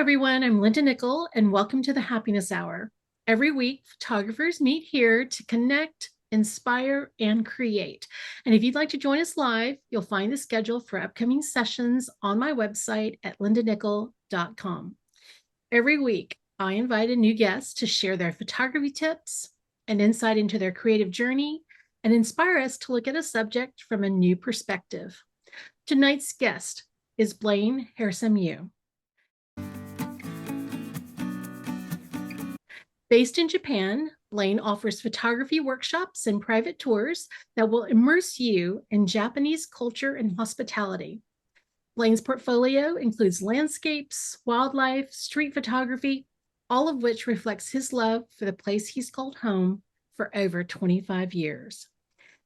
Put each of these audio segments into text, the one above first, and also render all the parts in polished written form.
everyone. I'm Linda Nickell, and welcome to the Happiness Hour. Every week, photographers meet here to connect, inspire, and create. And if you'd like to join us live, you'll find the schedule for upcoming sessions on my website at lindanickell.com. Every week, I invite a new guest to share their photography tips and insight into their creative journey and inspire us to look at a subject from a new perspective. Tonight's guest is Blain Harasymiw. Based in Japan, Blain offers photography workshops and private tours that will immerse you in Japanese culture and hospitality. Blain's portfolio includes landscapes, wildlife, street photography, all of which reflects his love for the place he's called home for over 25 years.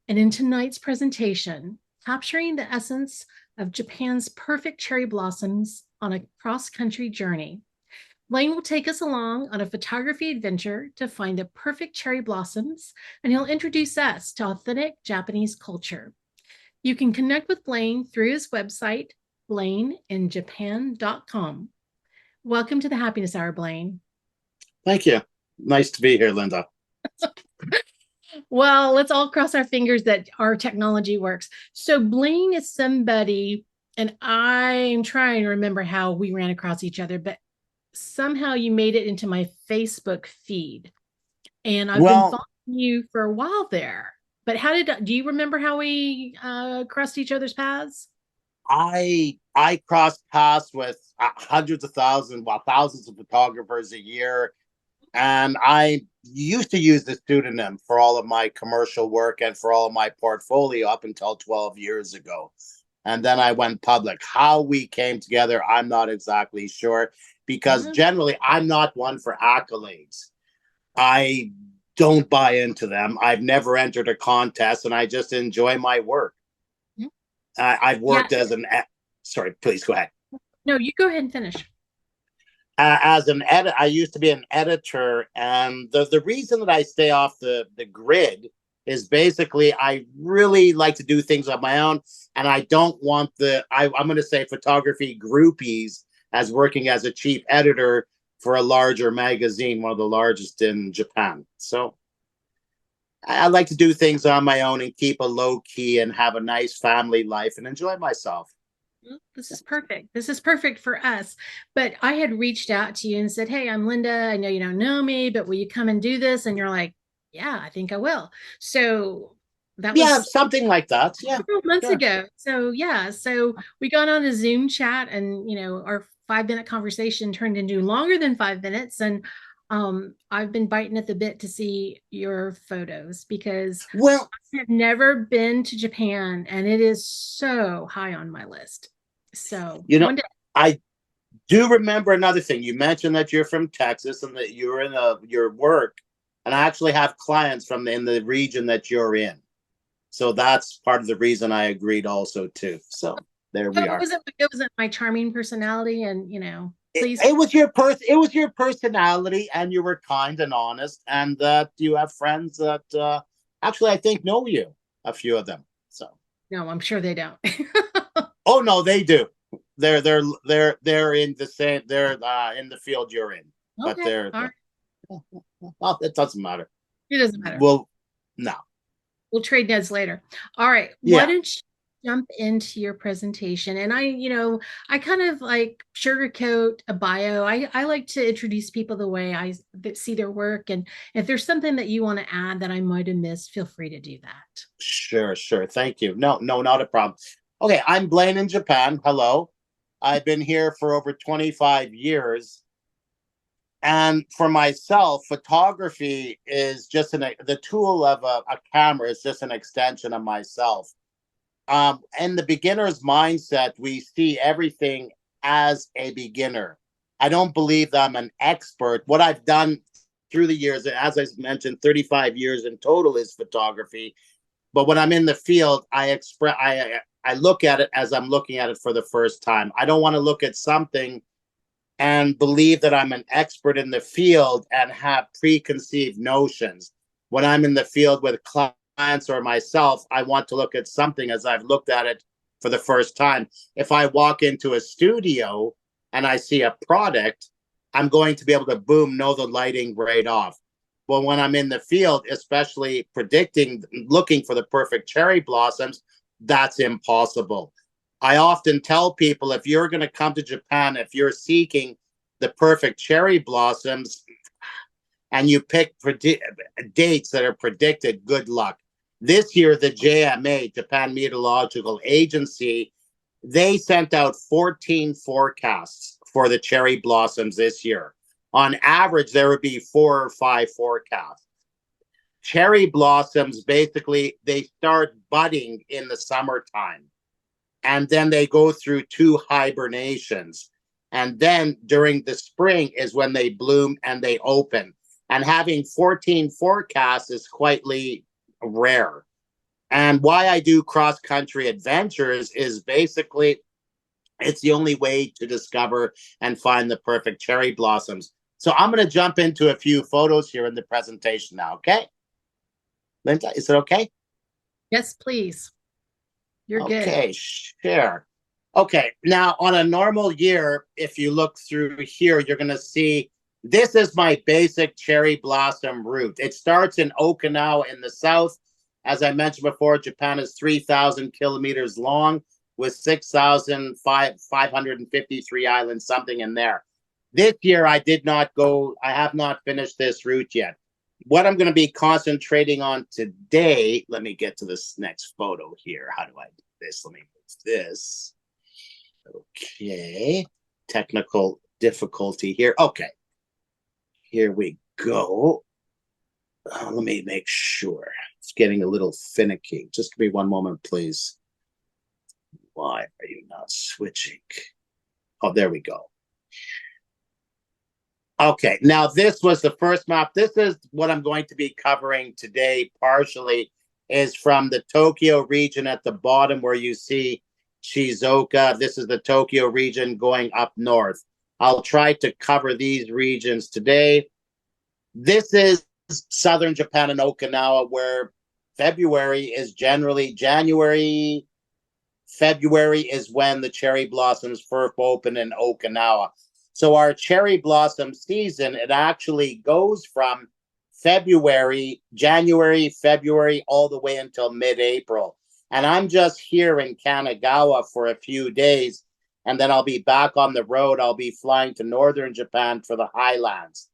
And in tonight's presentation, capturing the essence of Japan's perfect cherry blossoms on a cross-country journey, Blain will take us along on a photography adventure to find the perfect cherry blossoms, and he'll introduce us to authentic Japanese culture. You can connect with Blain through his website, blaininjapan.com. Welcome to the Happiness Hour, Blain. Thank you. Nice to be here, Linda. Well, let's all cross our fingers that our technology works. So Blain is somebody, and I'm trying to remember how we ran across each other, but somehow you made it into my Facebook feed, and I've been following you for a while there. But do you remember how we crossed each other's paths? I crossed paths with hundreds of thousands, thousands of photographers a year, and I used to use the pseudonym for all of my commercial work and for all of my portfolio up until 12 years ago. And then I went public. How we came together, I'm not exactly sure, because generally I'm not one for accolades. I don't buy into them. I've never entered a contest, and I just enjoy my work. I've worked as sorry, please go ahead. No, you go ahead and finish. As an edit, I used to be an editor, and the reason that I stay off the grid is basically I really like to do things on my own, and I don't want I'm going to say photography groupies as working as a chief editor for a larger magazine, one of the largest in Japan. So I like to do things on my own and keep a low key and have a nice family life and enjoy myself. This is perfect. This is perfect for us. But I had reached out to you and said, hey, I'm Linda. I know you don't know me, but will you come and do this? And you're like, yeah, I think I will. So that was something like that. Yeah. Several months ago. So so we got on a Zoom chat, and our 5-minute conversation turned into longer than 5 minutes. And I've been biting at the bit to see your photos because I have never been to Japan, and it is so high on my list. So I do remember another thing. You mentioned that you're from Texas and that you're in your work, and I actually have clients in the region that you're in. So that's part of the reason I agreed also too. So there we are. It wasn't my charming personality, and please. It was your personality, and you were kind and honest, and that you have friends that actually I think know you, a few of them. So no, I'm sure they don't. Oh no, they do. They're in the same. They're in the field you're in, but they're. Right. Well, it doesn't matter. It doesn't matter. Well, no. We'll trade notes later. All right. Yeah. Why don't you jump into your presentation? And I kind of like sugarcoat a bio. I like to introduce people the way I see their work. And if there's something that you want to add that I might have missed, feel free to do that. Sure. Thank you. No, not a problem. Okay. I'm Blain in Japan. Hello. I've been here for over 25 years. And for myself, photography is just the tool of a camera is just an extension of myself. In the beginner's mindset, we see everything as a beginner. I don't believe that I'm an expert. What I've done through the years, as I mentioned, 35 years in total is photography. But when I'm in the field, I look at it as I'm looking at it for the first time. I don't want to look at something and believe that I'm an expert in the field and have preconceived notions. When I'm in the field with clients or myself, I want to look at something as I've looked at it for the first time. If I walk into a studio and I see a product, I'm going to be able to, boom, know the lighting right off. But when I'm in the field, especially looking for the perfect cherry blossoms, that's impossible. I often tell people, if you're going to come to Japan, if you're seeking the perfect cherry blossoms and you pick dates that are predicted, good luck. This year, the JMA, Japan Meteorological Agency, they sent out 14 forecasts for the cherry blossoms this year. On average, there would be 4 or 5 forecasts. Cherry blossoms, basically, they start budding in the summertime, and then they go through 2 hibernations. And then during the spring is when they bloom and they open. And having 14 forecasts is quite rare. And why I do cross-country adventures is basically it's the only way to discover and find the perfect cherry blossoms. So I'm going to jump into a few photos here in the presentation now, okay? Linda, is it okay? Yes, please. You're good. Okay, sure. Okay, now on a normal year, if you look through here, you're going to see this is my basic cherry blossom route. It starts in Okinawa in the south. As I mentioned before, Japan is 3,000 kilometers long with 6,553 islands, something in there. This year, I have not finished this route yet. What I'm going to be concentrating on today, let me get to this next photo here. How do I do this? Let me move this. Okay. Technical difficulty here. Okay. Here we go. Let me make sure. It's getting a little finicky. Just give me one moment, please. Why are you not switching? Oh, there we go. Okay, now this was the first map. This is what I'm going to be covering today, partially, is from the Tokyo region at the bottom where you see Shizuoka. This is the Tokyo region going up north. I'll try to cover these regions today. This is southern Japan and Okinawa, where February is February is when the cherry blossoms first open in Okinawa. So our cherry blossom season, it actually goes from January, February, all the way until mid-April. And I'm just here in Kanagawa for a few days, and then I'll be back on the road. I'll be flying to northern Japan for the highlands.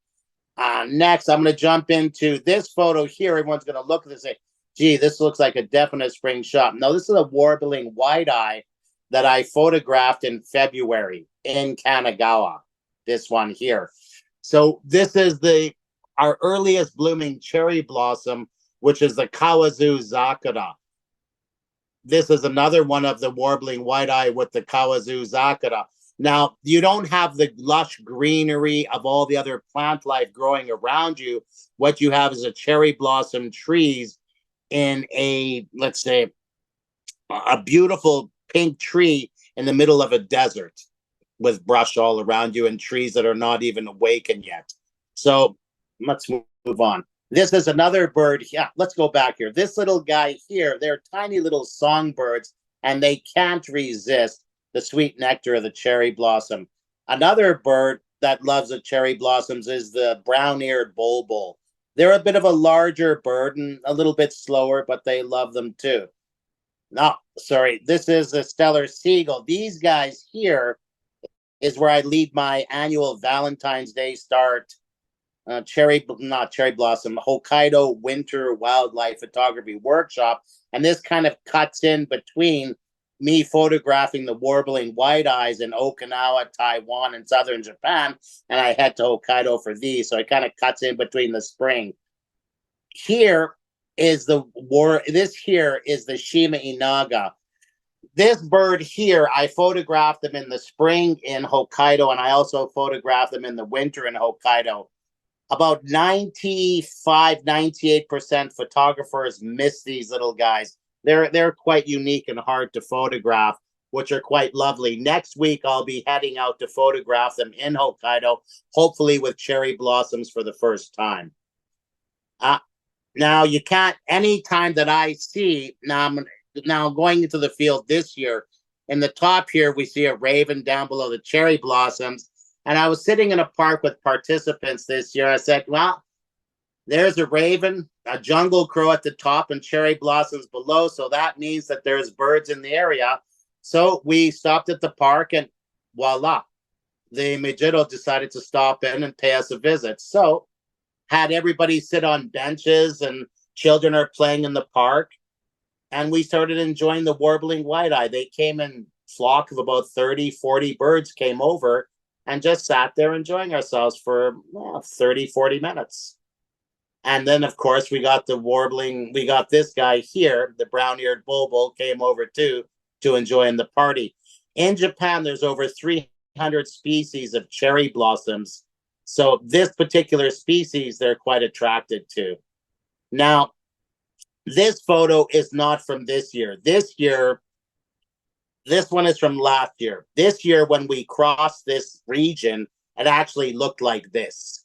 Next, I'm going to jump into this photo here. Everyone's going to look at this and say, gee, this looks like a definite spring shot. No, this is a warbling white-eye that I photographed in February in Kanagawa, this one here. So this is our earliest blooming cherry blossom, which is the Kawazu Zakura. This is another one of the warbling white-eye with the Kawazu Zakura. Now, you don't have the lush greenery of all the other plant life growing around you. What you have is a cherry blossom trees in let's say, a beautiful pink tree in the middle of a desert with brush all around you and trees that are not even awakened yet. So let's move on. This is another bird. Yeah, let's go back here. This little guy here, they're tiny little songbirds, and they can't resist the sweet nectar of the cherry blossom. Another bird that loves the cherry blossoms is the brown-eared bulbul. They're a bit of a larger bird and a little bit slower, but they love them too. No, sorry, this is a stellar seagull. These guys here is where I lead my annual Valentine's Day Hokkaido Winter Wildlife Photography Workshop. And this kind of cuts in between me photographing the warbling white-eyes in Okinawa, Taiwan, and southern Japan, and I head to Hokkaido for these. So it kind of cuts in between the spring. Here is this here is the Shima Inaga. This bird here, I photographed them in the spring in Hokkaido, and I also photographed them in the winter in Hokkaido. About 98% photographers miss these little guys. They're quite unique and hard to photograph, which are quite lovely. Next week, I'll be heading out to photograph them in Hokkaido, hopefully with cherry blossoms for the first time. Now, you can't, any time that I see, now going into the field this year, In the top here, we see a raven down below the cherry blossoms. And I was sitting in a park with participants this year. I said, well, there's a raven, a jungle crow at the top, and cherry blossoms below. So that means that there's birds in the area. So we stopped at the park, and voila, the Majito decided to stop in and pay us a visit. So had everybody sit on benches, and children are playing in the park. And we started enjoying the warbling white-eye. They came in flock of about 30, 40 birds came over and just sat there enjoying ourselves for 30, 40 minutes. And then, of course, we got the warbling. We got this guy here, the brown-eared bulbul, came over too to enjoy in the party. In Japan, there's over 300 species of cherry blossoms. So this particular species, they're quite attracted to. Now, this photo is not from this year. This one is from last year. This year, when we crossed this region, it actually looked like this.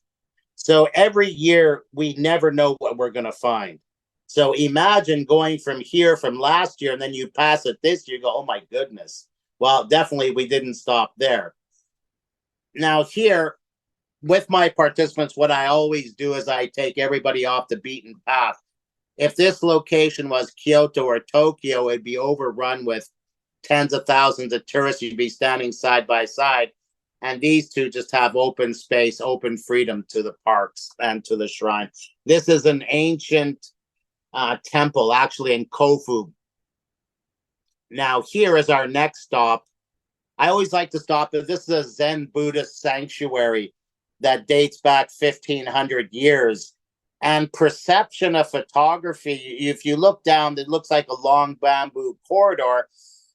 So every year, we never know what we're going to find. So imagine going from here from last year, and then you pass it this year, you go, oh my goodness. Well, definitely we didn't stop there. Now here, with my participants, what I always do is I take everybody off the beaten path. If this location was Kyoto or Tokyo, it'd be overrun with tens of thousands of tourists. You'd be standing side by side. And these two just have open space, open freedom to the parks and to the shrine. This is an ancient temple, actually in Kofu. Now, here is our next stop. I always like to stop. This is a Zen Buddhist sanctuary that dates back 1,500 years. And perception of photography, if you look down, it looks like a long bamboo corridor.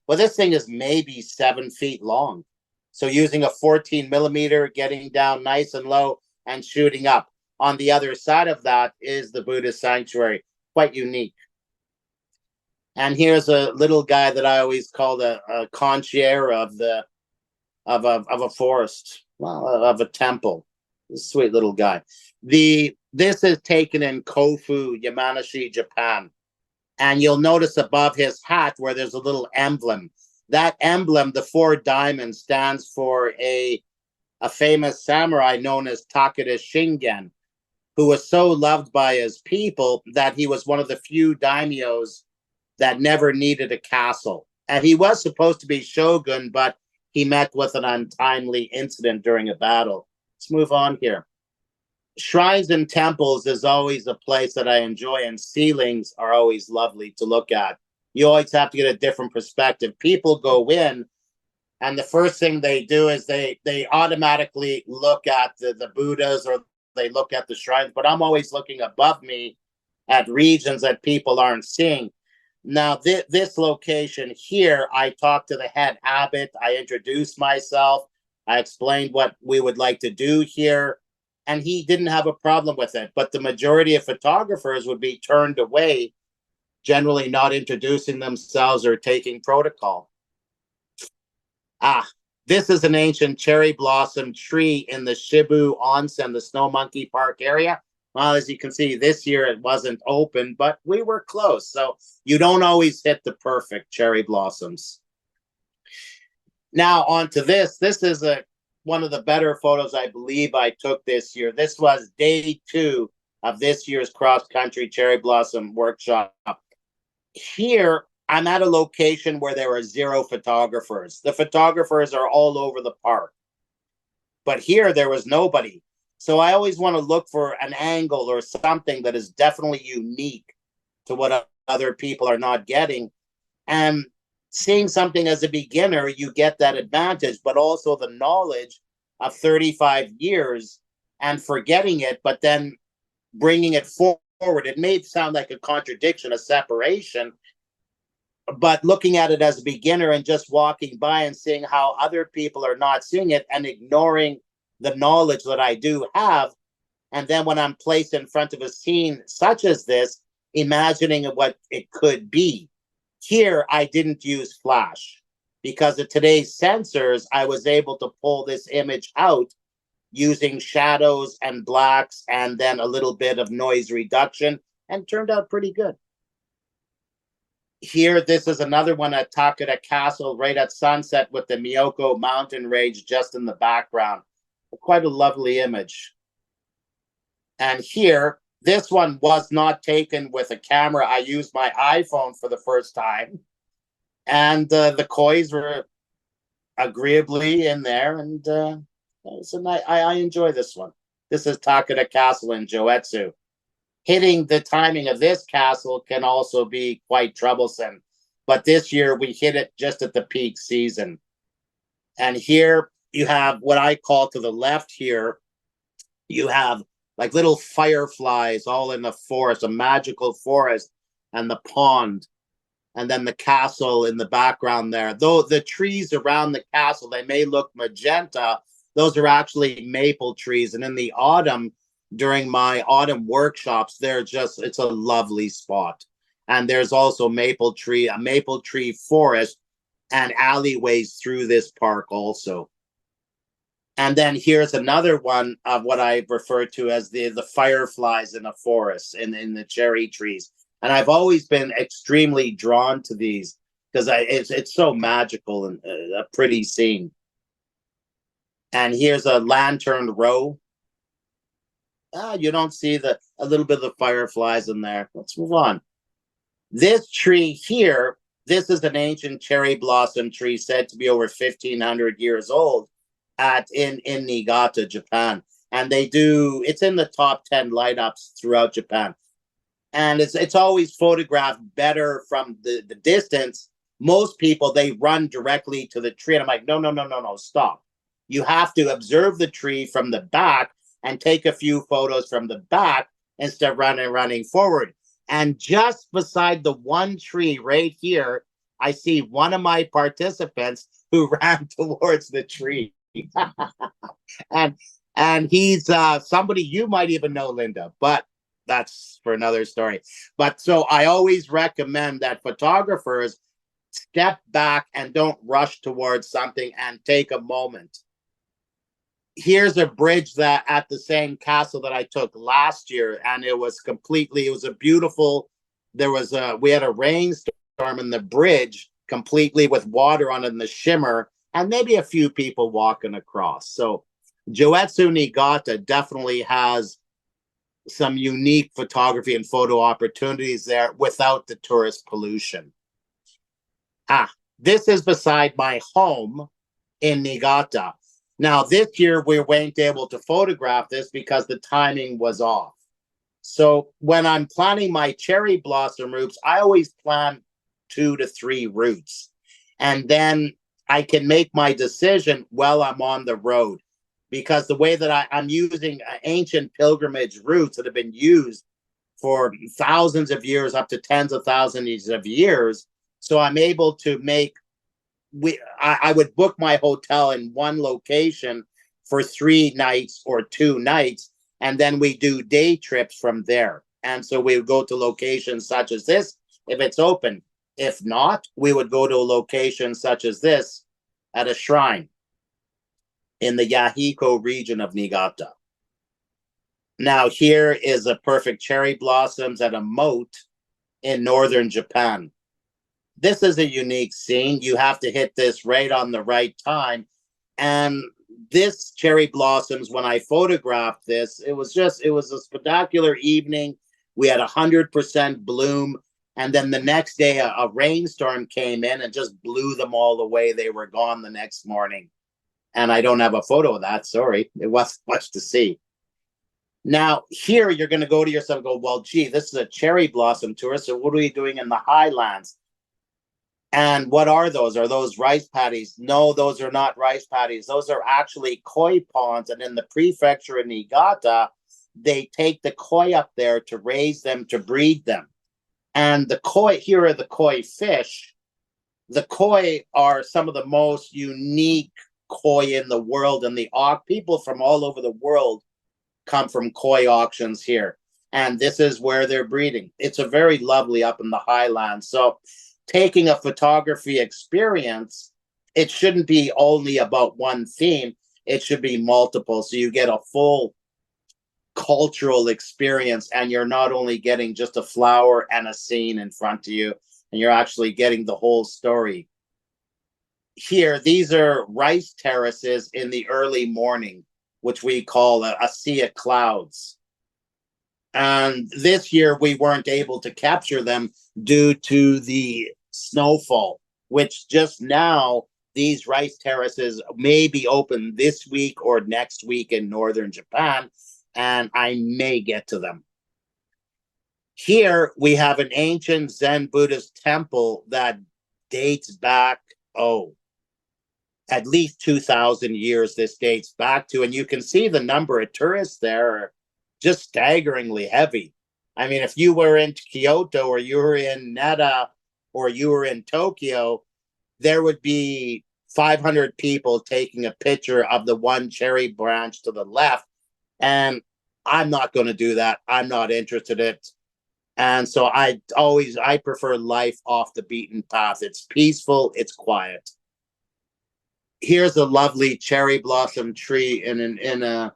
Well, this thing is maybe 7 feet long. So using a 14 millimeter, getting down nice and low and shooting up. On the other side of that is the Buddhist sanctuary, quite unique. And here's a little guy that I always called a concierge of a forest, well, of a temple. Sweet little guy. This is taken in Kofu, Yamanashi, Japan. And you'll notice above his hat where there's a little emblem. That emblem, the 4 diamonds, stands for a famous samurai known as Takeda Shingen, who was so loved by his people that he was one of the few daimyos that never needed a castle. And he was supposed to be shogun, but he met with an untimely incident during a battle. Let's move on here. Shrines and temples is always a place that I enjoy, and ceilings are always lovely to look at. You always have to get a different perspective. People go in, and the first thing they do is they automatically look at the Buddhas, or they look at the shrines, but I'm always looking above me at regions that people aren't seeing. Now, this location here, I talked to the head abbot. I introduced myself. I explained what we would like to do here, and he didn't have a problem with it. But the majority of photographers would be turned away, generally not introducing themselves or taking protocol. This is an ancient cherry blossom tree in the Shibu Onsen, the Snow Monkey Park area. Well, as you can see, this year it wasn't open, but we were close. So you don't always hit the perfect cherry blossoms. Now on to this. This is one of the better photos I believe I took this year. This was day 2 of this year's cross-country cherry blossom workshop. Here, I'm at a location where there are 0 photographers. The photographers are all over the park. But here, there was nobody. So I always want to look for an angle or something that is definitely unique to what other people are not getting. And seeing something as a beginner, you get that advantage, but also the knowledge of 35 years and forgetting it, but then bringing it forward. It may sound like a contradiction, a separation, but looking at it as a beginner and just walking by and seeing how other people are not seeing it and ignoring the knowledge that I do have. And then when I'm placed in front of a scene such as this, imagining what it could be. Here, I didn't use flash because of today's sensors. I was able to pull this image out using shadows and blacks and then a little bit of noise reduction, and turned out pretty good. Here, this is another one at Takeda Castle, right at sunset with the Miyoko mountain range just in the background. Quite a lovely image. And here, this one was not taken with a camera. I used my iPhone for the first time. And the kois were agreeably in there. And I enjoy this one. This is Takeda Castle in Joetsu. Hitting the timing of this castle can also be quite troublesome. But this year we hit it just at the peak season. And here you have what I call to the left here, you have like little fireflies all in the forest, a magical forest, and the pond, and then the castle in the background there. Though the trees around the castle, they may look magenta, those are actually maple trees. And in the autumn, during my autumn workshops, it's a lovely spot. And there's also a maple tree forest and alleyways through this park also. And then here's another one of what I refer to as the fireflies in a forest, in the cherry trees. And I've always been extremely drawn to these because it's so magical and a pretty scene. And here's a lantern row. You don't see a little bit of the fireflies in there. Let's move on. This tree here, this is an ancient cherry blossom tree said to be over 1,500 years old in Niigata, Japan. And it's in the top 10 light ups throughout Japan. And it's always photographed better from the distance. Most people, they run directly to the tree. And I'm like, no, stop. You have to observe the tree from the back and take a few photos from the back instead of running forward. And just beside the one tree right here, I see one of my participants who ran towards the tree. and he's somebody you might even know, Linda, but that's for another story. But so I always recommend that photographers step back and don't rush towards something and take a moment. Here's a bridge that at the same castle that I took last year, and it was a beautiful, we had a rainstorm in the bridge completely with water on it and the shimmer, and maybe a few people walking across. So Joetsu Niigata definitely has some unique photography and photo opportunities there without the tourist pollution. This is beside my home in Niigata. Now, this year we weren't able to photograph this because the timing was off. So when I'm planning my cherry blossom routes, I always plan 2 to 3 routes. And then I can make my decision while I'm on the road. Because the way that I'm using ancient pilgrimage routes that have been used for thousands of years, up to tens of thousands of years. So I'm able to I would book my hotel in one location for 3 nights or 2 nights, and then we do day trips from there. And so we would go to locations such as this, if it's open. If not, we would go to a location such as this at a shrine in the Yahiko region of Niigata. Now, here is a perfect cherry blossoms at a moat in northern Japan. This is a unique scene. You have to hit this right on the right time. And this cherry blossoms, when I photographed this, it was a spectacular evening. We had 100% bloom. And then the next day, a rainstorm came in and just blew them all away. They were gone the next morning. And I don't have a photo of that. Sorry. It wasn't much to see. Now, here you're going to go to yourself and go, well, gee, this is a cherry blossom tour. So what are we doing in the highlands? And what are those? Are those rice paddies? No, those are not rice paddies. Those are actually koi ponds. And in the prefecture of Niigata, they take the koi up there to raise them, to breed them. And the koi, here are the koi fish. The koi are some of the most unique koi in the world. And people from all over the world come from koi auctions here. And this is where they're breeding. It's a very lovely up in the highlands. So taking a photography experience, it shouldn't be only about one theme. It should be multiple. So you get a full cultural experience, and you're not only getting just a flower and a scene in front of you. and you're actually getting the whole story. Here, these are rice terraces in the early morning, which we call a sea of clouds. And this year we weren't able to capture them due to the snowfall, which just now these rice terraces may be open this week or next week in northern Japan, and I may get to them. Here we have an ancient Zen Buddhist temple that dates back, at least 2,000 years this dates back to, and you can see the number of tourists there are just staggeringly heavy. I mean, if you were in Kyoto or you were in Nara or you were in Tokyo, there would be 500 people taking a picture of the one cherry branch to the left. And I'm not going to do that. I'm not interested in it. And so I prefer life off the beaten path. It's peaceful. It's quiet. Here's a lovely cherry blossom tree in the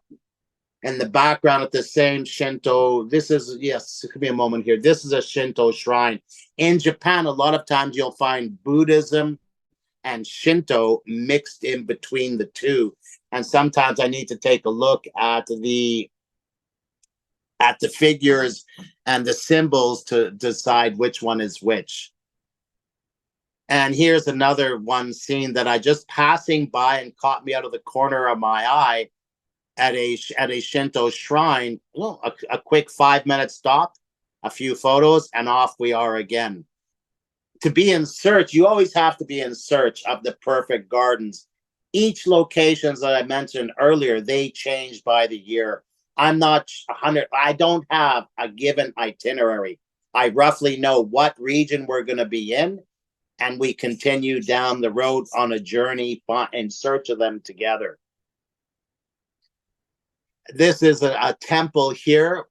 background of the same Shinto. This is, yes, it could be a moment here. This is a Shinto shrine. In Japan, a lot of times you'll find Buddhism and Shinto mixed in between the two. And sometimes I need to take a look at the figures and the symbols to decide which one is which. And here's another one scene that I just passing by and caught me out of the corner of my eye at a Shinto shrine. Well, a quick 5-minute stop, a few photos, and off we are again. To be in search, you always have to be in search of the perfect gardens. Each locations that I mentioned earlier, they change by the year. I'm not 100. I don't have a given itinerary. I roughly know what region we're going to be in, and we continue down the road on a journey in search of them together. This is a temple here.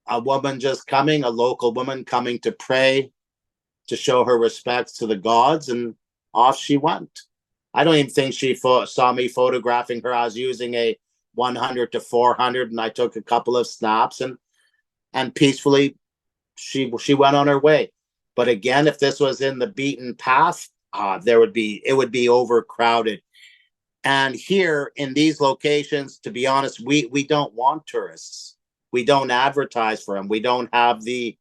A woman just coming, a local woman coming to pray, to show her respects to the gods, and off she went. I don't even think she saw me photographing her. I was using a 100 to 400, and I took a couple of snaps, and peacefully she went on her way. But again, if this was in the beaten path, it would be overcrowded. And here in these locations, to be honest, we don't want tourists. We don't advertise for them. We don't have the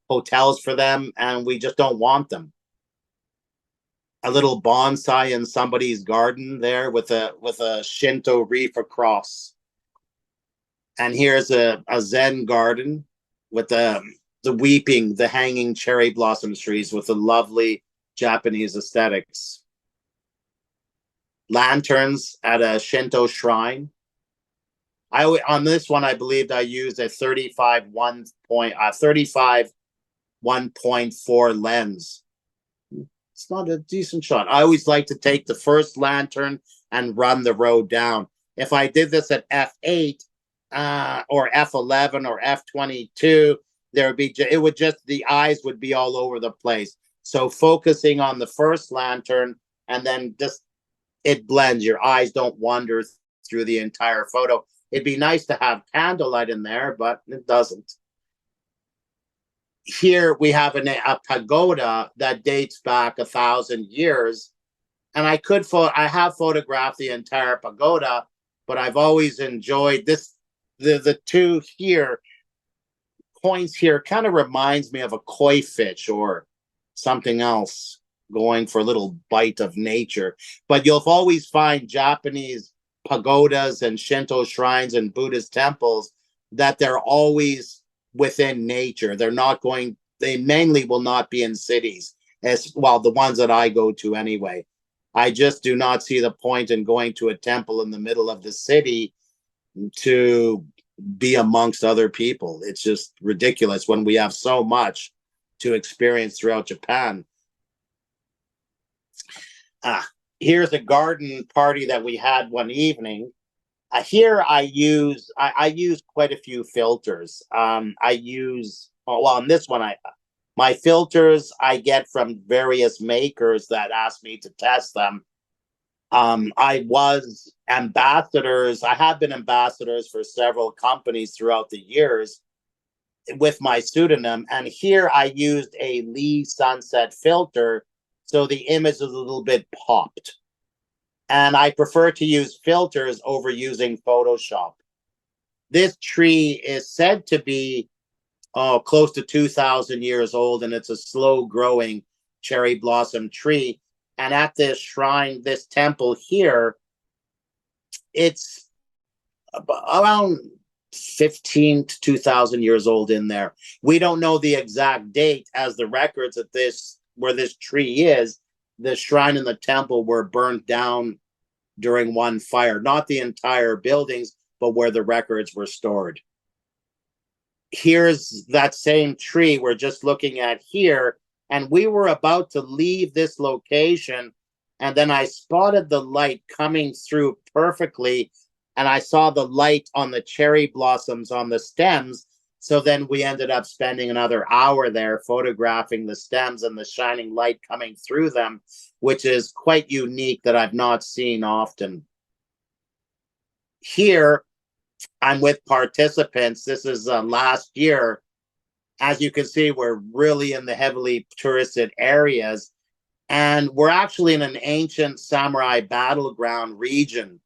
hotels for them, and we just don't want them. A little bonsai in somebody's garden there with a Shinto wreath across. And here's a Zen garden with the hanging cherry blossom trees with the lovely Japanese aesthetics. Lanterns at a Shinto shrine. On this one, I believed I used a 35 1.4 lens. It's not a decent shot. I always like to take the first lantern and run the road down. If I did this at f8 or f11 or f22, the eyes would be all over the place. So focusing on the first lantern, and then just it blends. Your eyes don't wander through the entire photo. It'd be nice to have candlelight in there, but it doesn't. Here we have a pagoda that dates back 1,000 years, and I have photographed the entire pagoda, but I've always enjoyed this. The two here points here kind of reminds me of a koi fish or something else going for a little bite of nature. But you'll always find Japanese pagodas and Shinto shrines and Buddhist temples that they're always within nature. They mainly will not be in cities, as well, the ones that I go to anyway. I just do not see the point in going to a temple in the middle of the city to be amongst other people. It's just ridiculous when we have so much to experience throughout Japan. Here's a garden party that we had one evening. Here I use quite a few filters. On this one, my filters I get from various makers that ask me to test them. I have been ambassadors for several companies throughout the years. with my pseudonym. And here I used a Lee sunset filter, so the image is a little bit popped. And I prefer to use filters over using Photoshop. This tree is said to be close to 2,000 years old, and it's a slow growing cherry blossom tree. And at this shrine, this temple here, it's around 15 to 2,000 years old in there. We don't know the exact date, as the records at this, where this tree is, the shrine and the temple were burnt down during one fire. Not the entire buildings, but where the records were stored. Here's that same tree we're just looking at here, and we were about to leave this location, and then I spotted the light coming through perfectly, and I saw the light on the cherry blossoms on the stems. So then we ended up spending another hour there photographing the stems and the shining light coming through them, which is quite unique, that I've not seen often. Here, I'm with participants. This is last year. As you can see, we're really in the heavily touristed areas, and we're actually in an ancient samurai battleground region.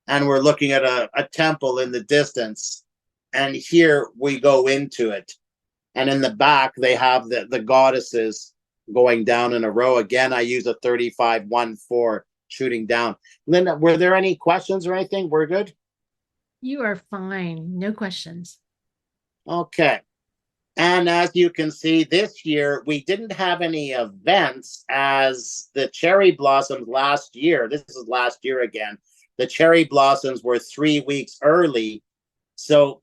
And we're looking at a temple in the distance. And here we go into it. And in the back, they have the goddesses going down in a row. Again, I use a 35-1-4 shooting down. Linda, were there any questions or anything? We're good? You are fine. No questions. Okay. And as you can see, this year, we didn't have any events, as the cherry blossoms last year, this is last year again, the cherry blossoms were 3 weeks early. So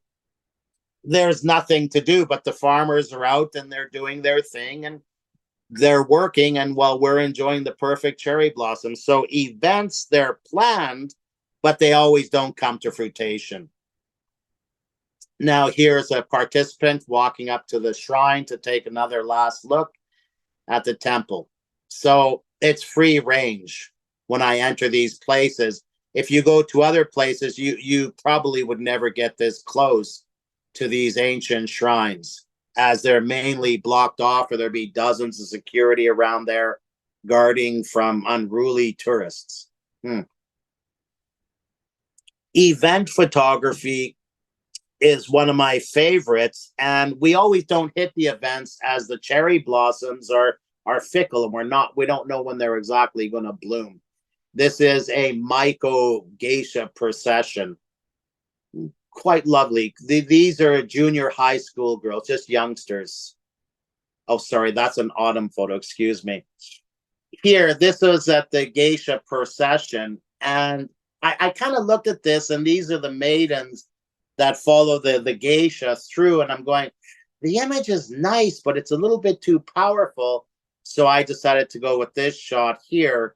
there's nothing to do, but the farmers are out and they're doing their thing and they're working, and while we're enjoying the perfect cherry blossoms. So events, they're planned, but they always don't come to fruition. Now here's a participant walking up to the shrine to take another last look at the temple. So it's free range when I enter these places. If you go to other places, you probably would never get this close to these ancient shrines, as they're mainly blocked off, or there'd be dozens of security around there guarding from unruly tourists. Event photography is one of my favorites, and we always don't hit the events, as the cherry blossoms are fickle, and we don't know when they're exactly going to bloom. This is a Maiko geisha procession. Quite lovely. These are junior high school girls, just youngsters. Oh, sorry, that's an autumn photo, excuse me. Here, this was at the geisha procession, and I kind of looked at this, and these are the maidens that follow the geisha through, and I'm going, the image is nice, but it's a little bit too powerful. So I decided to go with this shot here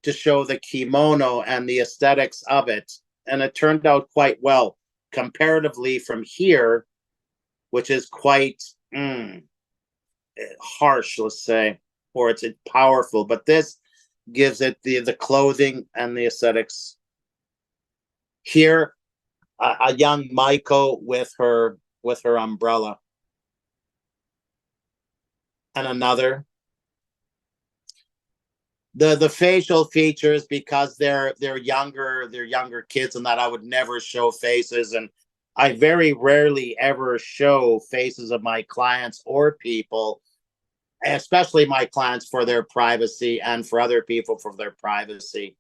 to show the kimono and the aesthetics of it. And it turned out quite well, comparatively from here, which is quite harsh, let's say, or it's powerful. But this gives it the clothing and the aesthetics. Here, a young Maiko with her umbrella, and another. The facial features, because they're younger kids, and that I would never show faces, and I very rarely ever show faces of my clients or people, especially my clients, for their privacy, and for other people for their privacy.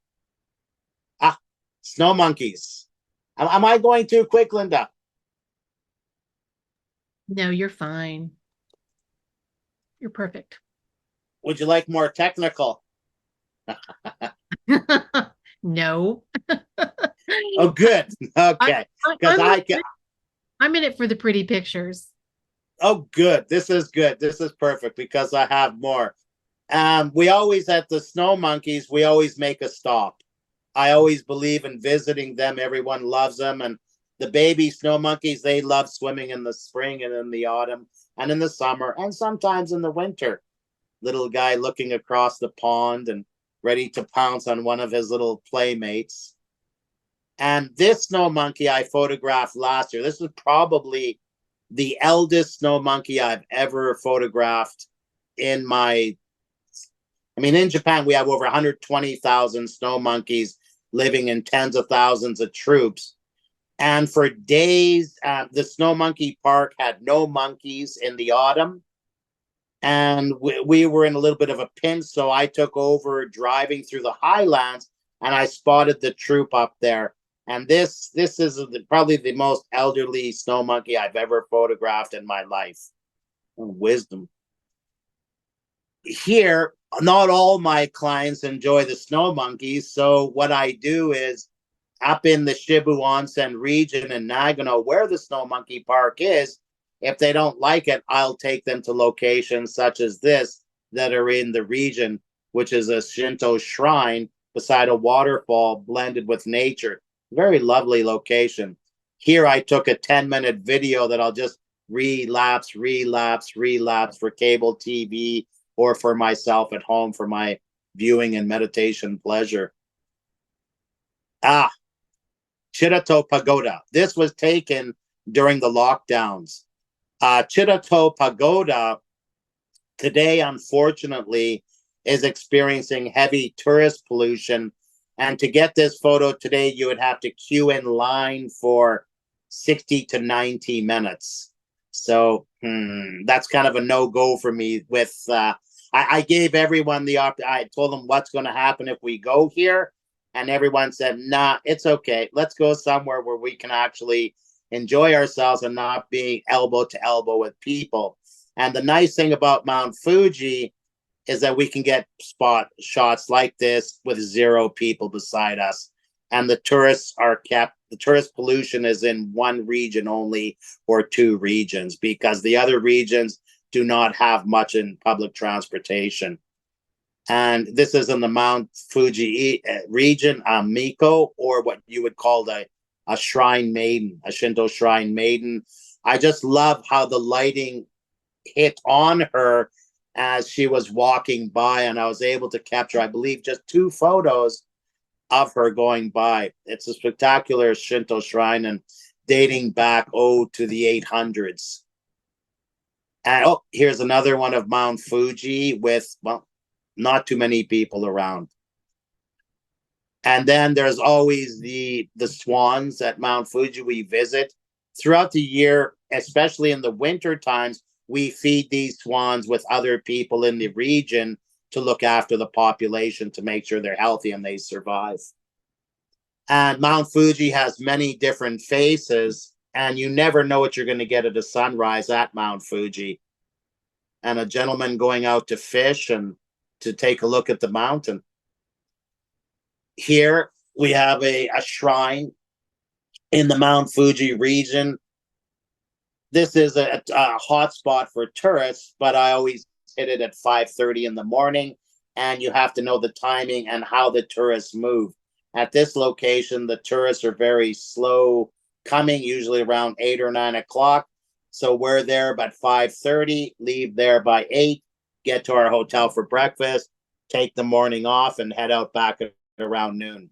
Snow monkeys. Am I going too quick, Linda? No, you're fine. You're perfect. Would you like more technical? No. Oh, good. Okay. Because I'm in it for the pretty pictures. Oh, good. This is good. This is perfect, because I have more. We always, at the snow monkeys, we always make a stop. I always believe in visiting them. Everyone loves them. And the baby snow monkeys, they love swimming in the spring and in the autumn and in the summer and sometimes in the winter. Little guy looking across the pond and ready to pounce on one of his little playmates. And this snow monkey I photographed last year. This was probably the eldest snow monkey I've ever photographed in my, I mean, in Japan, we have over 120,000 snow monkeys living in tens of thousands of troops. And for days, the snow monkey park had no monkeys in the autumn. And we were in a little bit of a pinch. So I took over driving through the highlands and I spotted the troop up there. And this is probably the most elderly snow monkey I've ever photographed in my life. Wisdom. Here, not all my clients enjoy the snow monkeys. So what I do is up in the Shibu Onsen region in Nagano, where the snow monkey park is, if they don't like it, I'll take them to locations such as this that are in the region, which is a Shinto shrine beside a waterfall blended with nature. Very lovely location. Here I took a 10-minute video that I'll just relapse for cable TV or for myself at home for my viewing and meditation pleasure. Chirato Pagoda. This was taken during the lockdowns. Chirato Pagoda today, unfortunately, is experiencing heavy tourist pollution. And to get this photo today, you would have to queue in line for 60 to 90 minutes. So that's kind of a no-go for me. With I gave everyone the I told them what's going to happen if we go here. And everyone said, nah, it's okay. Let's go somewhere where we can actually enjoy ourselves and not be elbow to elbow with people. And the nice thing about Mount Fuji is that we can get spot shots like this with 0 people beside us. And the tourists are kept, the tourist pollution is in one region only or 2 regions because the other regions do not have much in public transportation. And this is in the Mount Fuji region, Miko, or what you would call a shrine maiden, a Shinto shrine maiden. I just love how the lighting hit on her as she was walking by, and I was able to capture, I believe, just 2 photos of her going by. It's a spectacular Shinto shrine and dating back, to the 800s. And here's another one of Mount Fuji with, well, not too many people around. And then there's always the swans at Mount Fuji we visit. Throughout the year, especially in the winter times, we feed these swans with other people in the region to look after the population to make sure they're healthy and they survive. And Mount Fuji has many different faces, and you never know what you're going to get at a sunrise at Mount Fuji. And a gentleman going out to fish and to take a look at the mountain. Here we have a shrine in the Mount Fuji region. This is a hot spot for tourists, but I always hit it at 5:30 in the morning, and you have to know the timing and how the tourists move. At this location, the tourists are very slow coming, usually around 8 or 9 o'clock. So we're there by 5:30, leave there by 8, get to our hotel for breakfast, take the morning off, and head out back at around noon.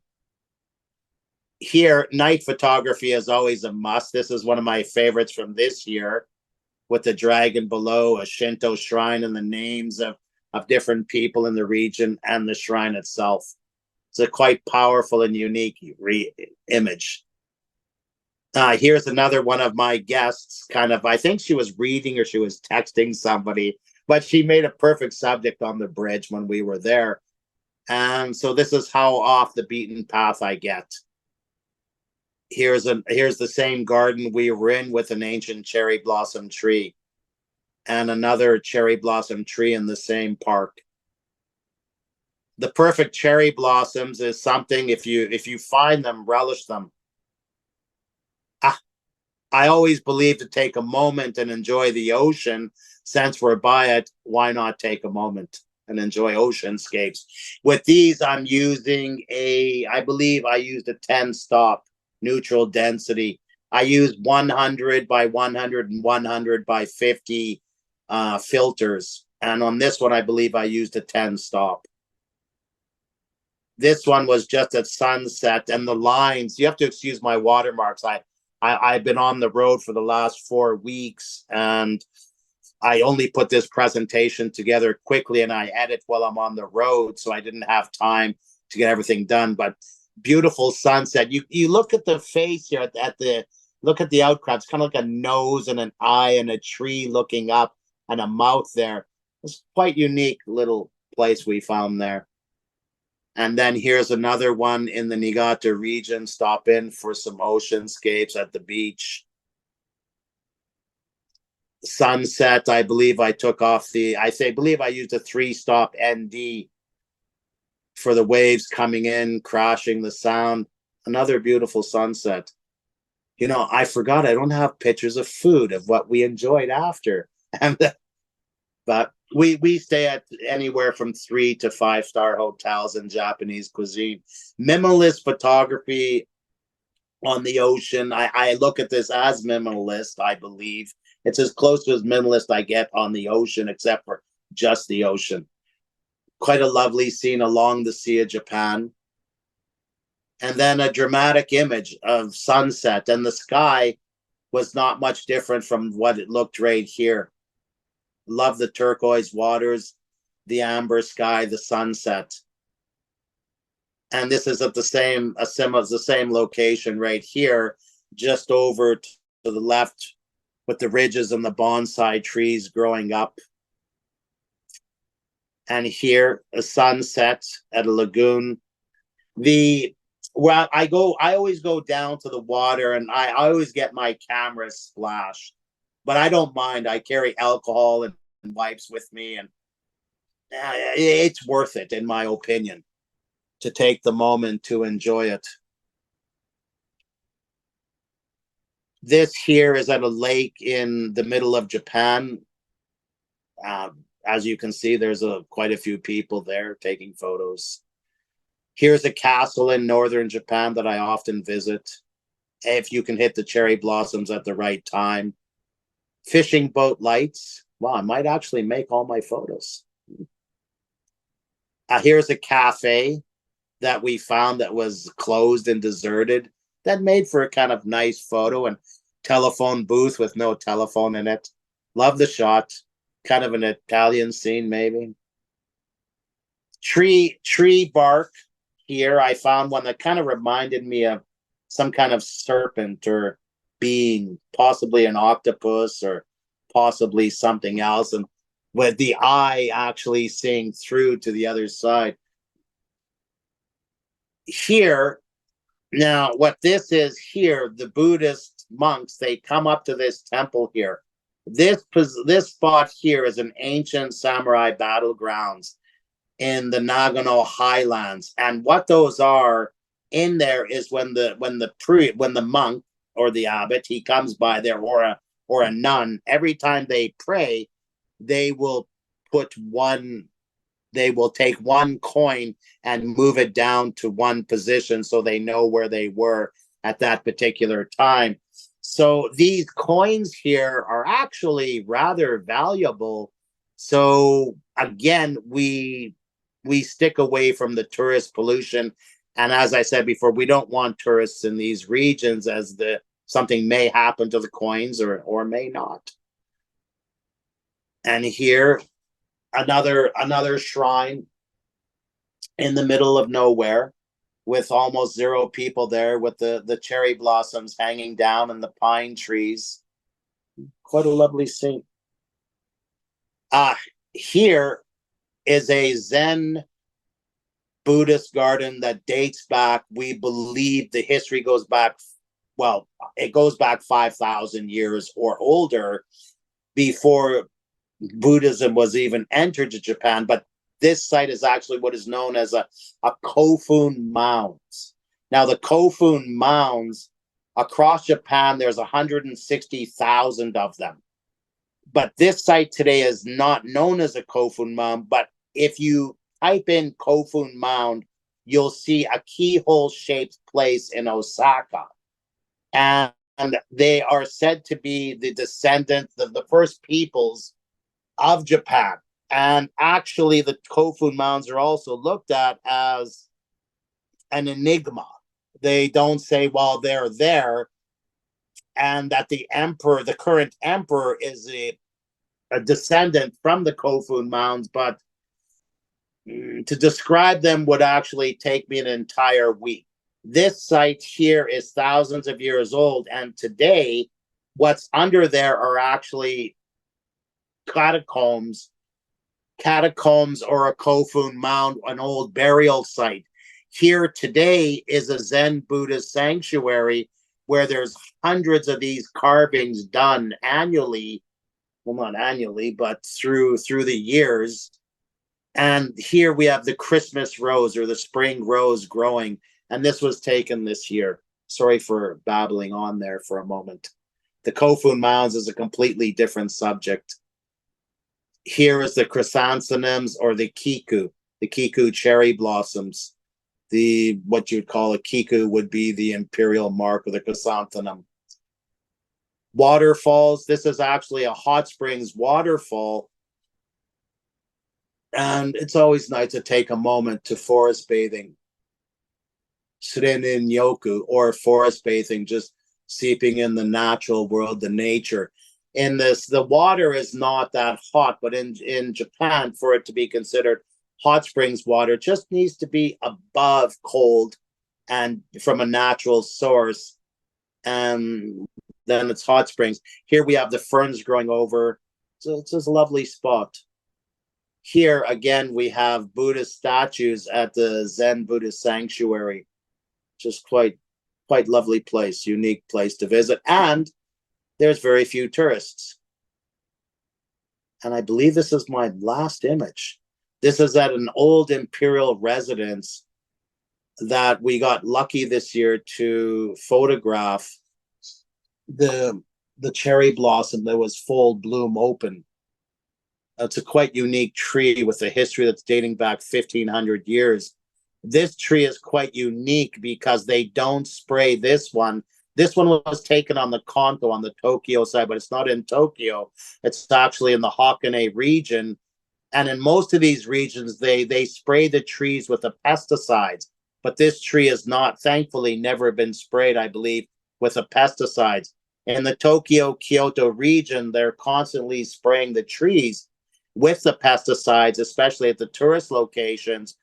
Here, night photography is always a must. This is one of my favorites from this year, with the dragon below, a Shinto shrine, and the names of different people in the region and the shrine itself. It's a quite powerful and unique image. Here's another one of my guests, kind of, I think she was reading or she was texting somebody, but she made a perfect subject on the bridge when we were there. And so this is how off the beaten path I get. Here's the same garden we were in with an ancient cherry blossom tree and another cherry blossom tree in the same park. The perfect cherry blossoms is something, if you find them, relish them. I always believe to take a moment and enjoy the ocean. Since we're by it, why not take a moment and enjoy oceanscapes? With these, I'm using I believe I used a 10 stop neutral density. I used 100 by 100 and 100 by 50 filters. And on this one, I believe I used a 10 stop. This one was just at sunset, and the lines, you have to excuse my watermarks. I've been on the road for the last 4 weeks, and I only put this presentation together quickly, and I edit while I'm on the road, so I didn't have time to get everything done. But beautiful sunset. You look at the face here at the look at the outcrop. It's kind of like a nose and an eye and a tree looking up and a mouth there. It's quite unique little place we found there. And then here's another one in the Niigata region. Stop in for some oceanscapes at the beach. Sunset, I believe I took off believe I used a 3-stop ND for the waves coming in, crashing the sound. Another beautiful sunset. You know, I forgot I don't have pictures of food, of what we enjoyed after. But we stay at anywhere from 3 to 5-star hotels in Japanese cuisine. Minimalist photography on the ocean. I look at this as minimalist, I believe. It's as close to as minimalist I get on the ocean, except for just the ocean. Quite a lovely scene along the Sea of Japan. And then a dramatic image of sunset, and the sky was not much different from what it looked right here. Love the turquoise waters, the amber sky, the sunset. And this is at the same location right here, just over to the left, with the ridges and the bonsai trees growing up. And here, a sunset at a lagoon. I always go down to the water, and I always get my camera splashed, but I don't mind. I carry alcohol and wipes with me, and it's worth it, in my opinion, to take the moment to enjoy it. This here is at a lake in the middle of Japan. As you can see, there's quite a few people there taking photos. Here's a castle in northern Japan that I often visit, if you can hit the cherry blossoms at the right time. Fishing boat lights. Wow, I might actually make all my photos. Here's a cafe that we found that was closed and deserted. That made for a kind of nice photo, and telephone booth with no telephone in it. Love the shot. Kind of an Italian scene, maybe. Tree bark. Here I found one that kind of reminded me of some kind of serpent or being, possibly an octopus or possibly something else, and with the eye actually seeing through to the other side. Here, now what this is here, the Buddhist monks, they come up to this temple here. This spot here is an ancient samurai battlegrounds in the Nagano highlands, and what those are in there is when the monk or the abbot, he comes by there, or a nun, every time they pray, they will take one coin and move it down to one position so they know where they were at that particular time. So these coins here are actually rather valuable. So again, we stick away from the tourist pollution. And as I said before, we don't want tourists in these regions, as something may happen to the coins or may not. And here, another shrine in the middle of nowhere, with almost zero people there, with the cherry blossoms hanging down and the pine trees. Quite a lovely scene. Here is a Zen Buddhist garden that dates back, we believe the history goes back, well, it goes back 5,000 years or older, before Buddhism was even entered to Japan. But this site is actually what is known as a Kofun Mounds. Now, the Kofun Mounds, across Japan, there's 160,000 of them. But this site today is not known as a Kofun Mound, but if you type in Kofun Mound, you'll see a keyhole-shaped place in Osaka. And they are said to be the descendants of the first peoples of Japan. And actually, the Kofun Mounds are also looked at as an enigma. They don't say, well, they're there. and that the emperor, the current emperor, is a descendant from the Kofun Mounds, but to describe them would actually take me an entire week. This site here is thousands of years old, and today, what's under there are actually catacombs, or a Kofun mound, an old burial site. Here today is a Zen Buddhist sanctuary where there's hundreds of these carvings done annually. Well, not annually, but through the years. And here we have the Christmas rose, or the spring rose, growing. And this was taken this year. Sorry for babbling on there for a moment. The Kofun Mounds is a completely different subject. Here is the chrysanthemums, or the kiku cherry blossoms. What you'd call a kiku would be the imperial mark of the chrysanthemum. Waterfalls. This is actually a hot springs waterfall. And it's always nice to take a moment to forest bathing. Srinin yoku, or forest bathing, just seeping in the natural world, the nature. In this, the water is not that hot, but in Japan, for it to be considered hot springs water, it just needs to be above cold and from a natural source. And then it's hot springs. Here we have the ferns growing over. So it's a lovely spot. Here again, we have Buddhist statues at the Zen Buddhist sanctuary. Just quite lovely place, unique place to visit. And there's very few tourists. And I believe this is my last image. This is at an old imperial residence that we got lucky this year to photograph the cherry blossom that was full bloom open. It's a quite unique tree with a history that's dating back 1,500 years. This tree is quite unique because they don't spray this one. This one was taken on the Kanto, on the Tokyo side, but it's not in Tokyo. It's actually in the Hakone region. And in most of these regions, they spray the trees with the pesticides. But this tree has not, thankfully, never been sprayed, I believe, with the pesticides. In the Tokyo, Kyoto region, they're constantly spraying the trees with the pesticides, especially at the tourist locations.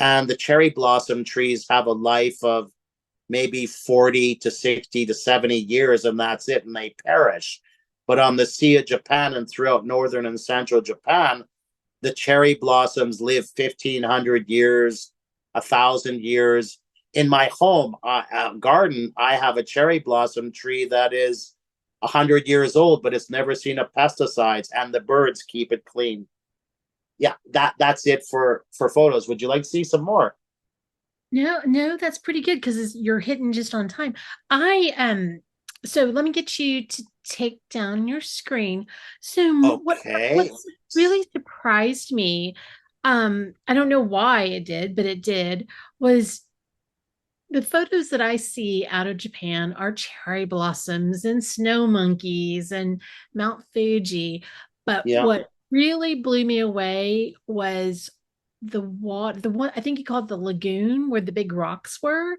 And the cherry blossom trees have a life of maybe 40 to 60 to 70 years, and that's it, and they perish. But on the Sea of Japan and throughout northern and central Japan, the cherry blossoms live 1,500 years, 1,000 years. In my home garden, I have a cherry blossom tree that is 100 years old, but it's never seen a pesticides, and the birds keep it clean. Yeah, that's it for photos. Would you like to see some more? No, that's pretty good because you're hitting just on time. So let me get you to take down your screen. So Okay. what's really surprised me, I don't know why it did, but it did, was the photos that I see out of Japan are cherry blossoms and snow monkeys and Mount Fuji. But Yeah. what really blew me away was the water, the one I think you called the lagoon where the big rocks were,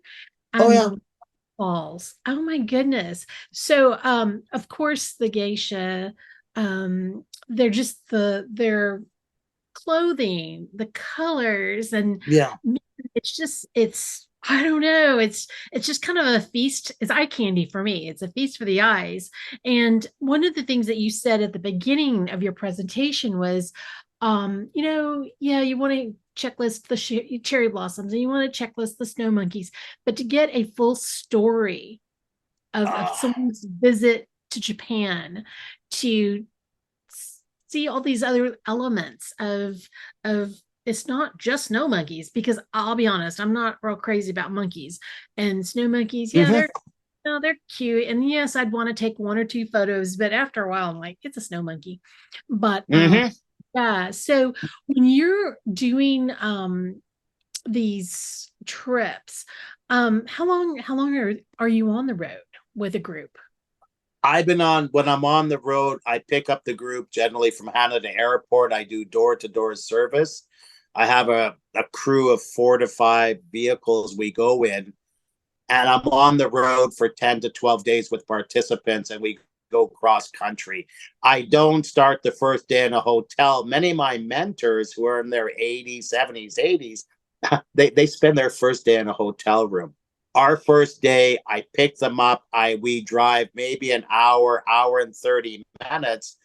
Oh and yeah. the falls. Oh my goodness. So of course the geisha, they're just their clothing, the colors, and Yeah. it's I don't know, it's just kind of a feast. It's eye candy for me. It's a feast for the eyes. And one of the things that you said at the beginning of your presentation was, yeah, you want to checklist the cherry blossoms and you want to checklist the snow monkeys, but to get a full story of Ah. someone's visit to Japan, to see all these other elements of it's not just snow monkeys, because I'll be honest, I'm not real crazy about monkeys and snow monkeys. Yeah, Mhm. they're no, they're cute. And yes, I'd want to take one or two photos, but after a while, I'm like, it's a snow monkey. But Mhm. yeah, so when you're doing these trips, how long are you on the road with a group? When I'm on the road, I pick up the group generally from Haneda Airport. I do door to door service. I have a crew of 4 to 5 vehicles we go in. and I'm on the road for 10 to 12 days with participants, and we go cross country. I don't start the first day in a hotel. Many of my mentors who are in their 80s, 70s, 80s, they spend their first day in a hotel room. Our first day, I pick them up. We drive maybe an hour and 30 minutes,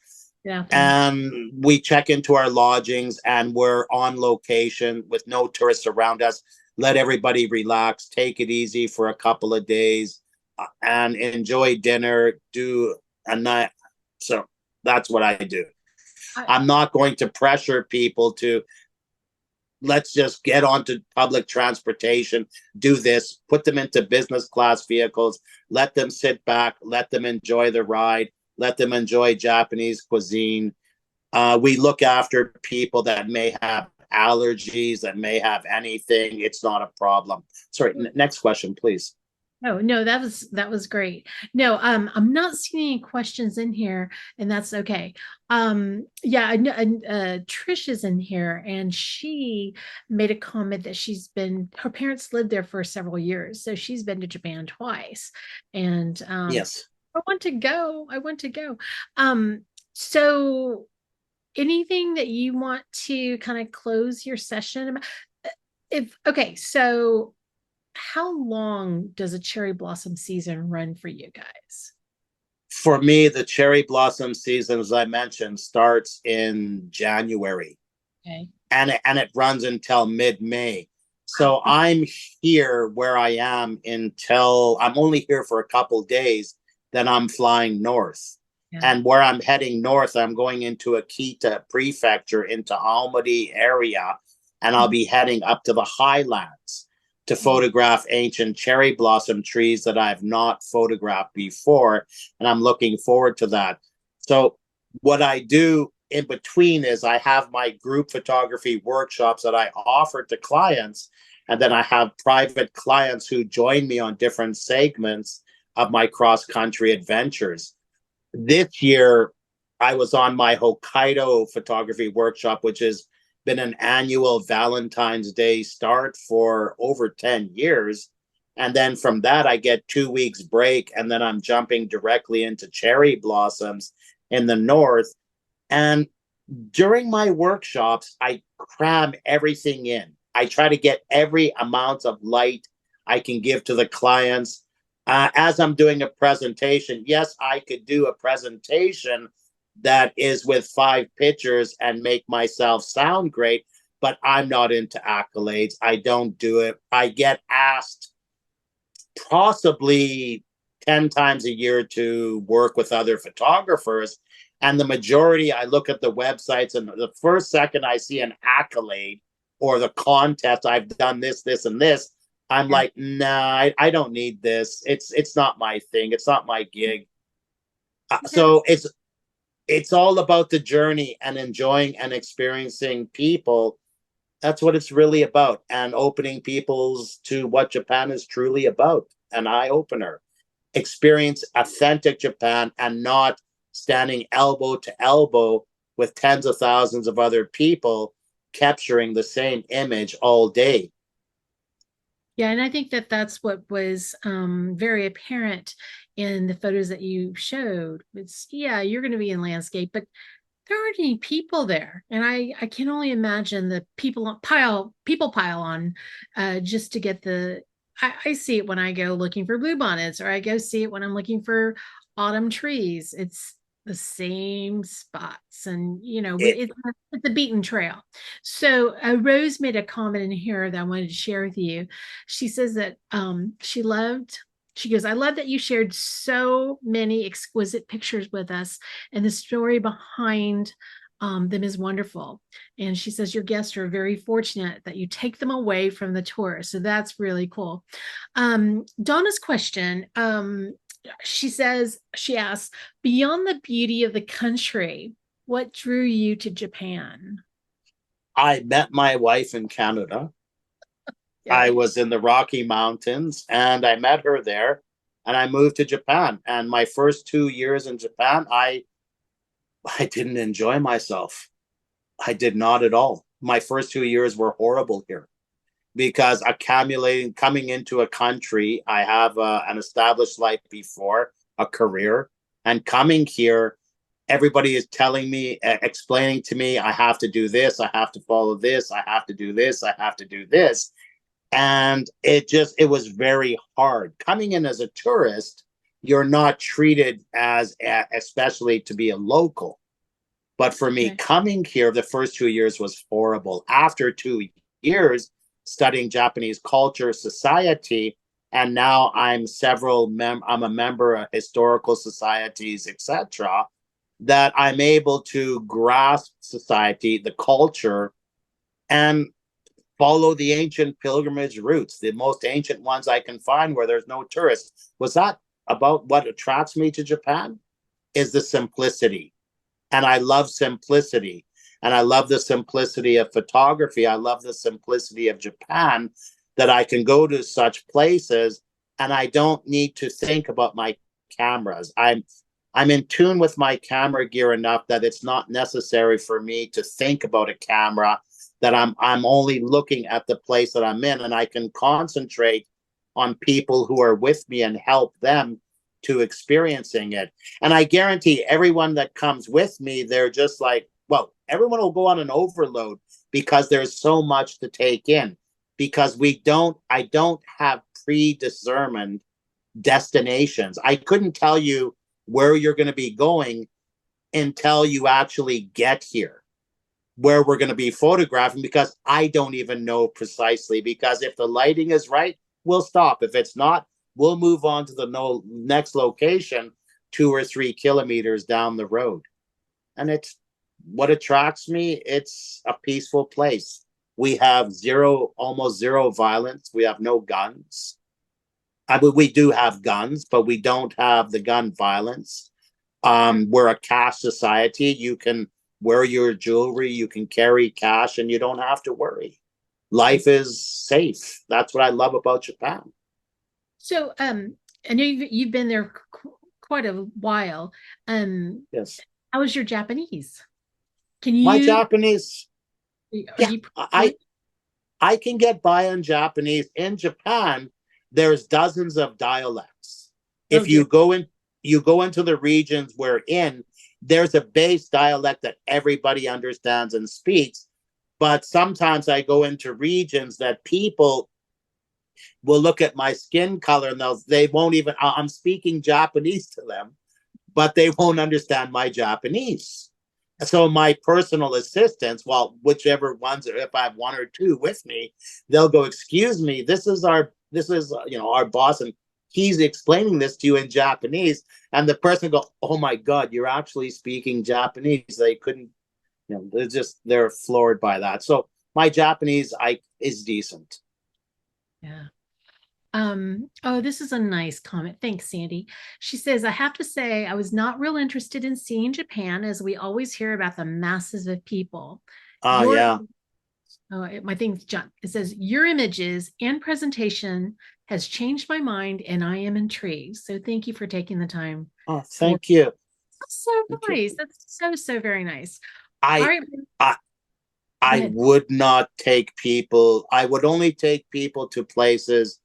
Yeah. and we check into our lodgings, and we're on location with no tourists around us. Let everybody relax, take it easy for a couple of days, and enjoy dinner, do a night. So that's what I do. I, I'm not going to pressure people to, let's just get onto public transportation, do this, put them into business class vehicles, let them sit back, let them enjoy the ride, let them enjoy Japanese cuisine. We look after people that may have allergies, that may have anything. It's not a problem. Sorry, next question, please. Oh, no, that was great. No, I'm not seeing any questions in here, and that's okay. Yeah, I know, Trish is in here, and she made a comment that her parents lived there for several years, so she's been to Japan twice, and Yes. I want to go. I want to go. So anything that you want to kind of close your session about? If okay, so how long does a cherry blossom season run for you guys? For me, the cherry blossom season, as I mentioned, starts in January, Okay. and it runs until mid-May. Wow. So I'm here where I am until I'm only here for a couple days. Then I'm flying north, Yeah. and where I'm heading north, I'm going into Akita Prefecture, into Almaty area, and I'll be heading up to the highlands to photograph ancient cherry blossom trees that I've not photographed before. And I'm looking forward to that. So what I do in between is I have my group photography workshops that I offer to clients. And then I have private clients who join me on different segments of my cross-country adventures. This year, I was on my Hokkaido photography workshop, which has been an annual Valentine's Day start for over 10 years. And then from that, I get 2 weeks break, and then I'm jumping directly into cherry blossoms in the north. And during my workshops, I cram everything in. I try to get every amount of light I can give to the clients. As I'm doing a presentation, yes, I could do a presentation that is with 5 pictures and make myself sound great, but I'm not into accolades. I don't do it. I get asked possibly 10 times a year to work with other photographers. And the majority, I look at the websites, and the first second I see an accolade or the contest, I've done this, this, and this, I'm like, nah, I don't need this. It's not my thing. It's not my gig. So it's all about the journey and enjoying and experiencing people. That's what it's really about, and opening people's to what Japan is truly about. An eye opener. Experience authentic Japan, and not standing elbow to elbow with tens of thousands of other people capturing the same image all day. Yeah, and I think that that's what was very apparent in the photos that you showed. It's yeah, you're going to be in landscape, but there aren't any people there, and I can only imagine the people pile on just to get the. I see it when I go looking for bluebonnets, or I go see it when I'm looking for autumn trees. It's the same spots, and It, it's a beaten trail. So Rose made a comment in here that I wanted to share with you. She says that she goes, I love that you shared so many exquisite pictures with us, and the story behind them is wonderful. And she says, your guests are very fortunate that you take them away from the tour. So that's really cool. Donna's question, she asks, beyond the beauty of the country, what drew you to Japan? I met my wife in Canada. Yeah. I was in the Rocky Mountains, and I met her there, and I moved to Japan. And my first 2 years in Japan, I didn't enjoy myself. I did not at all. My first 2 years were horrible here. because coming into a country, I have an established life before, a career, and coming here, everybody is telling me, explaining to me, I have to do this, I have to follow this, I have to do this, I have to do this. And it was very hard. Coming in as a tourist, you're not treated as, especially to be a local. But for me, Okay. coming here, the first 2 years was horrible. After 2 years studying Japanese culture, society, and now I'm a member of historical societies, etc., that I'm able to grasp society, the culture, and follow the ancient pilgrimage routes, the most ancient ones I can find where there's no tourists. Was that about what attracts me to Japan? Is the simplicity. And I love simplicity. And I love the simplicity of photography. I love the simplicity of Japan, that I can go to such places and I don't need to think about my cameras. I'm in tune with my camera gear enough that it's not necessary for me to think about a camera, that I'm only looking at the place that I'm in, and I can concentrate on people who are with me and help them to experiencing it. And I guarantee everyone that comes with me, they're just like, well, everyone will go on an overload because there's so much to take in, because I don't have predetermined destinations. I couldn't tell you where you're going to be going until you actually get here, where we're going to be photographing, because I don't even know precisely. Because if the lighting is right, we'll stop. If it's not, we'll move on to the next location 2 or 3 kilometers down the road. And it's what attracts me. It's a peaceful place. We have almost zero violence. We have no guns. I mean, we do have guns, but we don't have the gun violence. We're a cash society. You can wear your jewelry, you can carry cash, and you don't have to worry. Life is safe. That's what I love about Japan. So, I know you've been there quite a while. Yes. How is your Japanese? Can My you, Japanese, are yeah, you I fluent? I can get by on Japanese. In Japan, there's dozens of dialects. Oh If dear. you go into the regions we're in, there's a base dialect that everybody understands and speaks. But sometimes I go into regions that people will look at my skin color and they won't even, I'm speaking Japanese to them, but they won't understand my Japanese. So my personal assistants, well, whichever ones, or if I have one or two with me, they'll go, "Excuse me, this is our boss, and he's explaining this to you in Japanese." And the person go, "Oh my God, you're actually speaking Japanese." They couldn't, they're floored by that. So my Japanese is decent. Yeah. Oh, this is a nice comment. Thanks, Sandy. She says, I have to say, I was not real interested in seeing Japan as we always hear about the masses of people. Your, Yeah. my thing's John. It says, your images and presentation has changed my mind and I am intrigued. So thank you for taking the time Oh, for thank you. that's so Thank you. nice. That's so, so very nice. All I right, I go I ahead. would not take people. I would only take people to places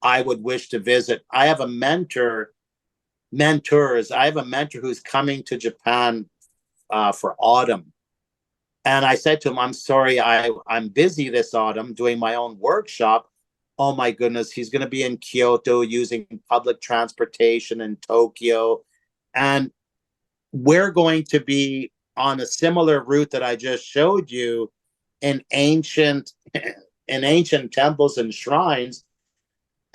I would wish to visit. I have a mentors. I have a mentor who's coming to Japan for autumn. And I said to him, "I'm sorry, I'm busy this autumn doing my own workshop." Oh my goodness, he's going to be in Kyoto using public transportation in Tokyo. And we're going to be on a similar route that I just showed you in ancient temples and shrines.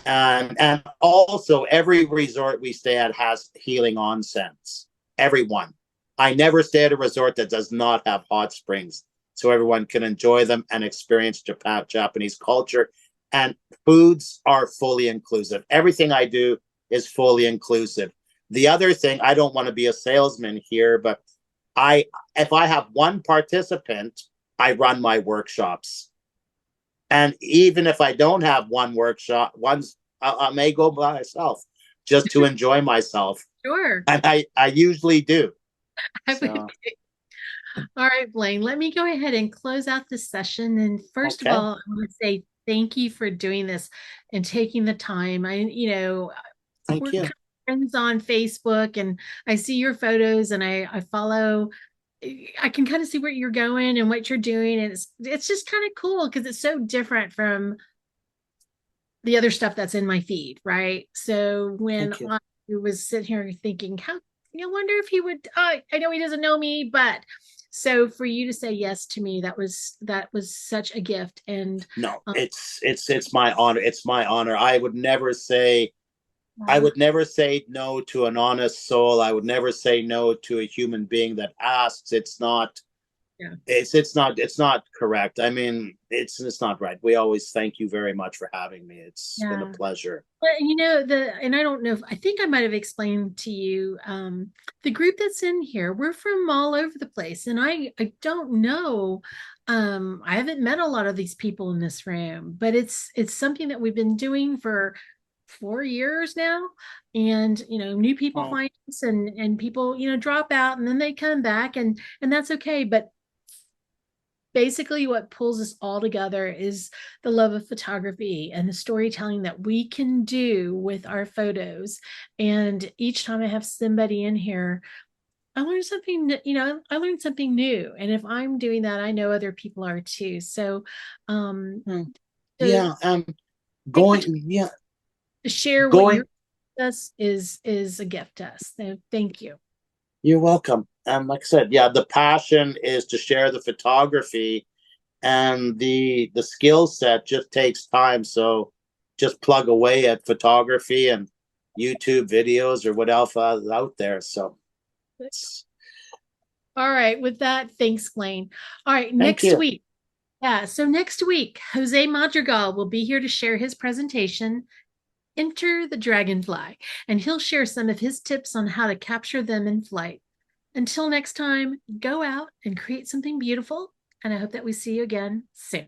And also every resort we stay at has healing onsens. Everyone. I never stay at a resort that does not have hot springs, so everyone can enjoy them and experience Japanese culture. And foods are fully inclusive. Everything I do is fully inclusive. The other thing, I don't want to be a salesman here, but I if I have one participant, I run my workshops. And even if I don't have one workshop, I may go by myself just to enjoy myself. Sure. And I usually do. I would. So, All right, Blaine, let me go ahead and close out this session. And first of okay. all, I want to say thank you for doing this and taking the time. Thank We're kind you. of friends on Facebook, and I see your photos, and I follow. I can kind of see where you're going and what you're doing, and it's just kind of cool because it's so different from the other stuff that's in my feed, right? So when Thank you. I was sitting here thinking, how I wonder if he would. I know he doesn't know me, but so for you to say yes to me, that was such a gift, and No, um, it's my honor. It's my honor. I yeah, would never say no to an honest soul. I would never say no to a human being that asks. yeah. It's not correct. I mean, it's not right. We always thank you very much for having me. It's been a Yeah. pleasure. But and I don't know if I think I might have explained to you, the group that's in here, we're from all over the place. And I don't know, I haven't met a lot of these people in this room, but it's something that we've been doing for 4 years now. And new people Oh, find us, and people, drop out, and then they come back, and that's okay. But basically what pulls us all together is the love of photography and the storytelling that we can do with our photos. And each time I have somebody in here, I learn something, I learn something new. And if I'm doing that, I know other people are too. So um hmm. to Yeah. take the Going. time Yeah. to share what you're Going. with us is a gift to us. So thank you. You're welcome. Like I said, yeah, the passion is to share the photography, and the skill set just takes time. So just plug away at photography and YouTube videos or what else is out there. So All right, with that, thanks, Blaine. All right, thank next you. week. Yeah, so next week, Jose Madrigal will be here to share his presentation, Enter the Dragonfly, and he'll share some of his tips on how to capture them in flight. Until next time, go out and create something beautiful, and I hope that we see you again soon.